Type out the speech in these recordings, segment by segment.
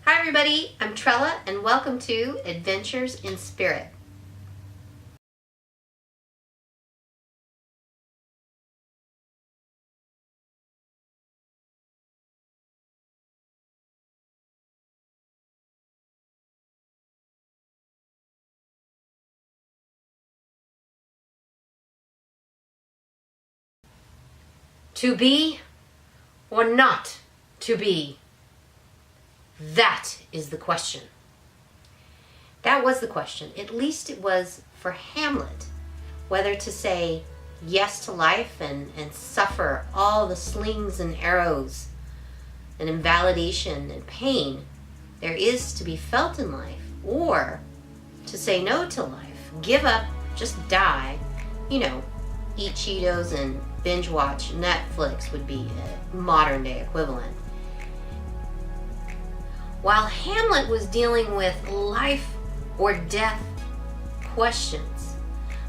Hi everybody, I'm Trella and welcome to Adventures in Spirit. To be or not to be? That is the question. That was the question. At least it was for Hamlet. Whether to say yes to life and suffer all the slings and arrows and invalidation and pain there is to be felt in life, or to say no to life, give up, just die, eat Cheetos and binge watch Netflix would be a modern day equivalent. While Hamlet was dealing with life or death questions,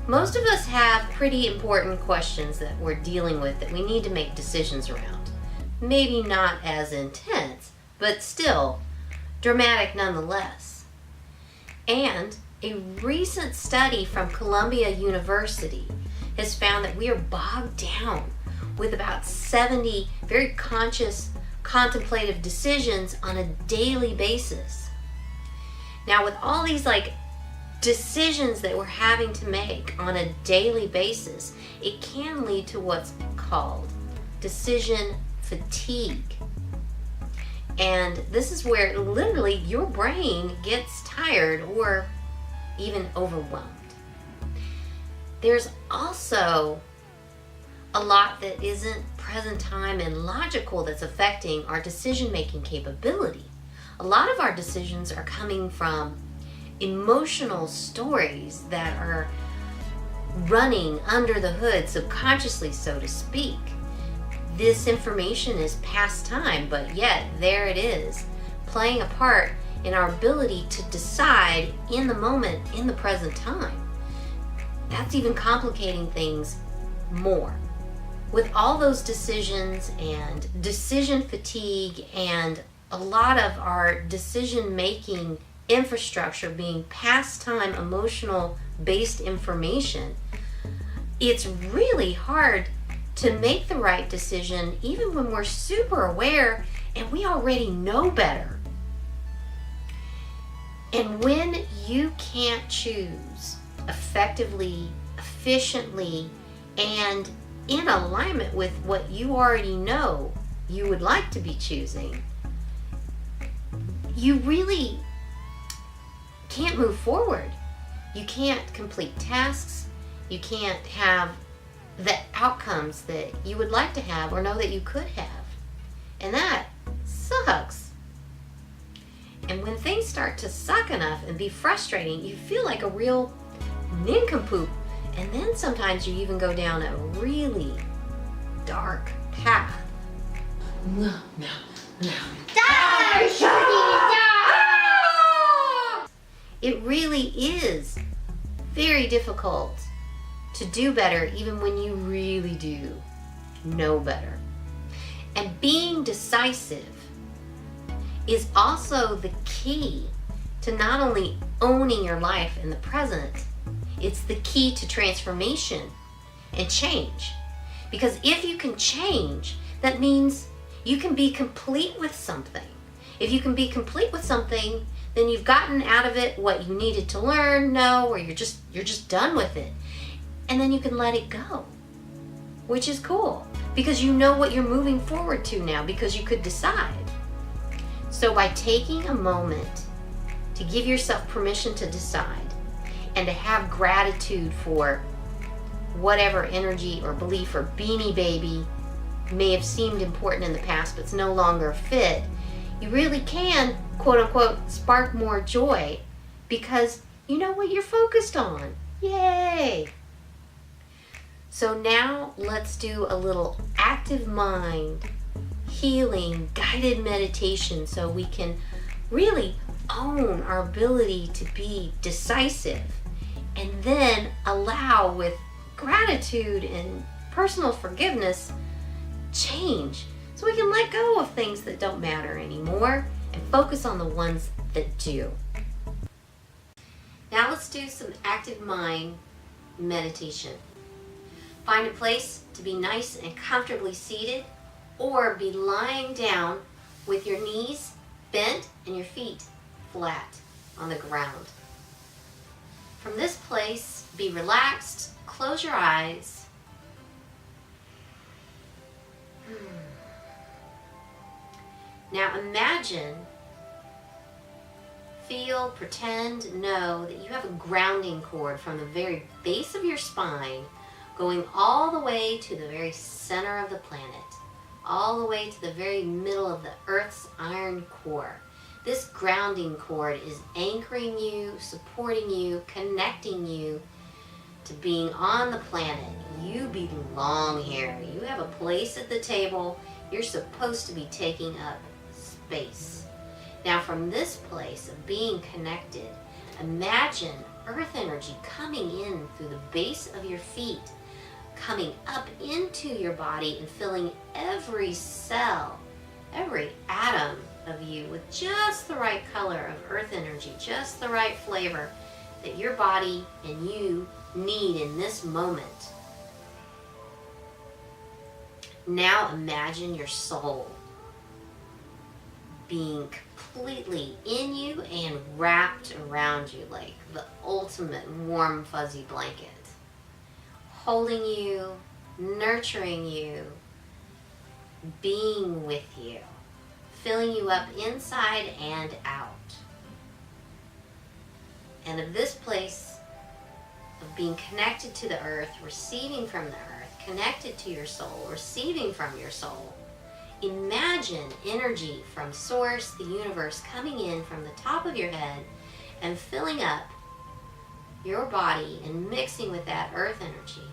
most of us have pretty important questions that we're dealing with that we need to make decisions around. Maybe not as intense, but still dramatic nonetheless. And a recent study from Columbia University has found that we are bogged down with about 70 very conscious, contemplative decisions on a daily basis. Now, with all these decisions that we're having to make on a daily basis, it can lead to what's called decision fatigue. And this is where literally your brain gets tired or even overwhelmed. There's also a lot that isn't present time and logical that's affecting our decision-making capability. A lot of our decisions are coming from emotional stories that are running under the hood subconsciously, so to speak. This information is past time, but yet there it is, playing a part in our ability to decide in the moment, in the present time. That's even complicating things more. With all those decisions and decision fatigue and a lot of our decision-making infrastructure being past time, emotional-based information, it's really hard to make the right decision even when we're super aware and we already know better. And when you can't choose effectively, efficiently, and in alignment with what you already know you would like to be choosing, you really can't move forward. You can't complete tasks. You can't have the outcomes that you would like to have or know that you could have. And that sucks. And when things start to suck enough and be frustrating, you feel like a real nincompoop. And then sometimes you even go down a really dark path. No. Die! It really is very difficult to do better even when you really do know better. And being decisive is also the key to not only owning your life in the present, it's the key to transformation and change. Because if you can change, that means you can be complete with something. If you can be complete with something, then you've gotten out of it what you needed to learn, know, or you're just done with it. And then you can let it go, which is cool because you know what you're moving forward to now because you could decide. So by taking a moment to give yourself permission to decide and to have gratitude for whatever energy or belief or beanie baby may have seemed important in the past but's no longer fit, you really can, quote unquote, spark more joy because you know what you're focused on. Yay! So now let's do a little active mind, healing, guided meditation so we can really own our ability to be decisive and then allow, with gratitude and personal forgiveness, change so we can let go of things that don't matter anymore and focus on the ones that do. Now let's do some active mind meditation. Find a place to be nice and comfortably seated, or be lying down with your knees bent and your feet flat on the ground. From this place, be relaxed, close your eyes. Now imagine, feel, pretend, know that you have a grounding cord from the very base of your spine going all the way to the very center of the planet, all the way to the very middle of the Earth's iron core. This grounding cord is anchoring you, supporting you, connecting you to being on the planet. You belong here. You have a place at the table. You're supposed to be taking up space. Now from this place of being connected, imagine earth energy coming in through the base of your feet, coming up into your body and filling every cell, every atom of you with just the right color of earth energy, just the right flavor that your body and you need in this moment. Now imagine your soul being completely in you and wrapped around you like the ultimate warm fuzzy blanket, holding you, nurturing you, being with you, filling you up inside and out. And of this place of being connected to the earth, receiving from the earth, connected to your soul, receiving from your soul, imagine energy from source, the universe, coming in from the top of your head and filling up your body and mixing with that earth energy.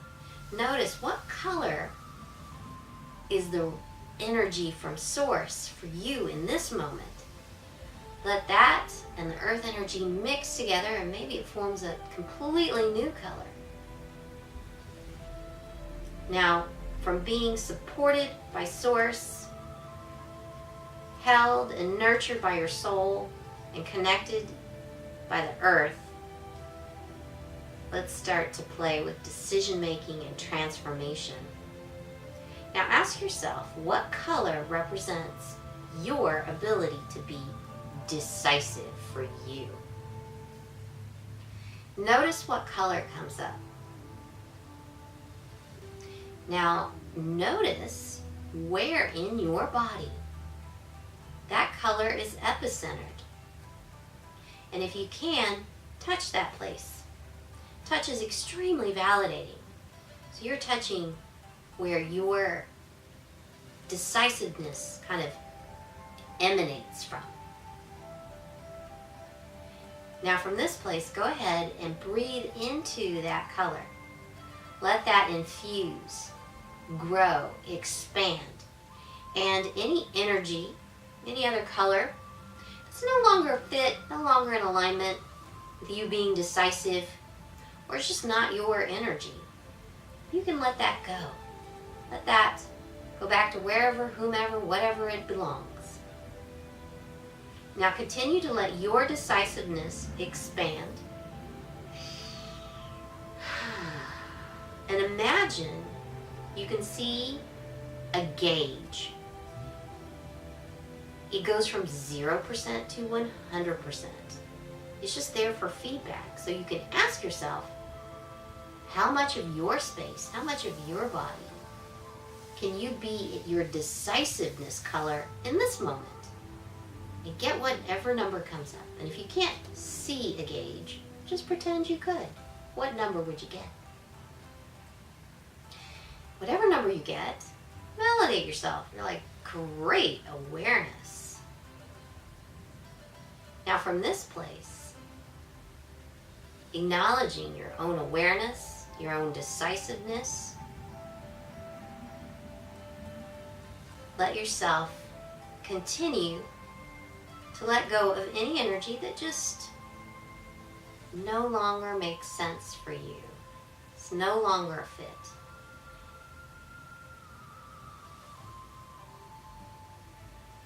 Notice what color is the energy from source for you in this moment. Let that and the earth energy mix together, and maybe it forms a completely new color. Now, from being supported by source, held and nurtured by your soul, and connected by the earth, let's start to play with decision making and transformation. Now ask yourself, what color represents your ability to be decisive for you? Notice what color comes up. Now notice where in your body that color is epicentered. And if you can, touch that place. Touch is extremely validating. So you're touching where your decisiveness kind of emanates from. Now from this place, go ahead and breathe into that color. Let that infuse, grow, expand. And any energy, any other color, it's no longer fit, no longer in alignment with you being decisive, or it's just not your energy. You can let that go. Let that go back to wherever, whomever, whatever it belongs. Now continue to let your decisiveness expand. And imagine you can see a gauge. It goes from 0% to 100%. It's just there for feedback. So you can ask yourself, how much of your space, how much of your body can you be at your decisiveness color in this moment? And get whatever number comes up. And if you can't see a gauge, just pretend you could. What number would you get? Whatever number you get, validate yourself. You're like, great awareness. Now from this place, acknowledging your own awareness, your own decisiveness, let yourself continue to let go of any energy that just no longer makes sense for you. It's no longer a fit.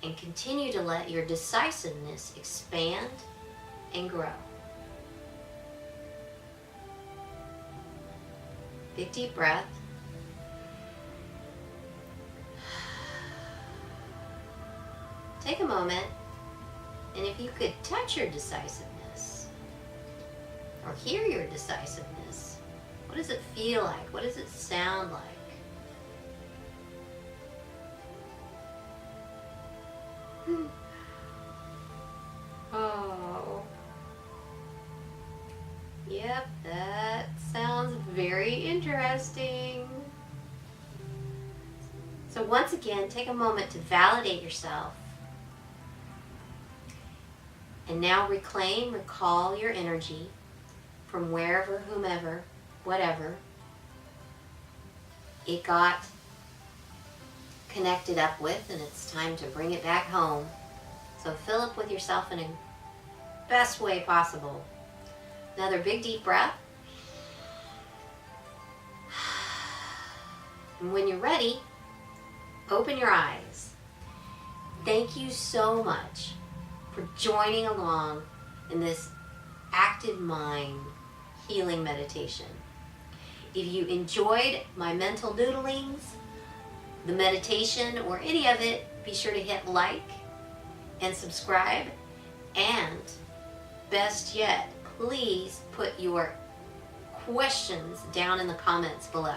and continue to let your decisiveness expand and grow. Big deep breath. Take a moment, and if you could touch your decisiveness or hear your decisiveness, what does it feel like? What does it sound like? Oh. Yep, that sounds very interesting. So once again, take a moment to validate yourself. And now recall your energy from wherever, whomever, whatever it got connected up with, and it's time to bring it back home. So fill up with yourself in the best way possible. Another big deep breath. And when you're ready, open your eyes. Thank you so much for joining along in this active mind healing meditation. If you enjoyed my mental doodlings, the meditation, or any of it, be sure to hit like and subscribe. And best yet, please put your questions down in the comments below.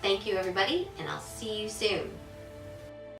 Thank you, everybody, and I'll see you soon.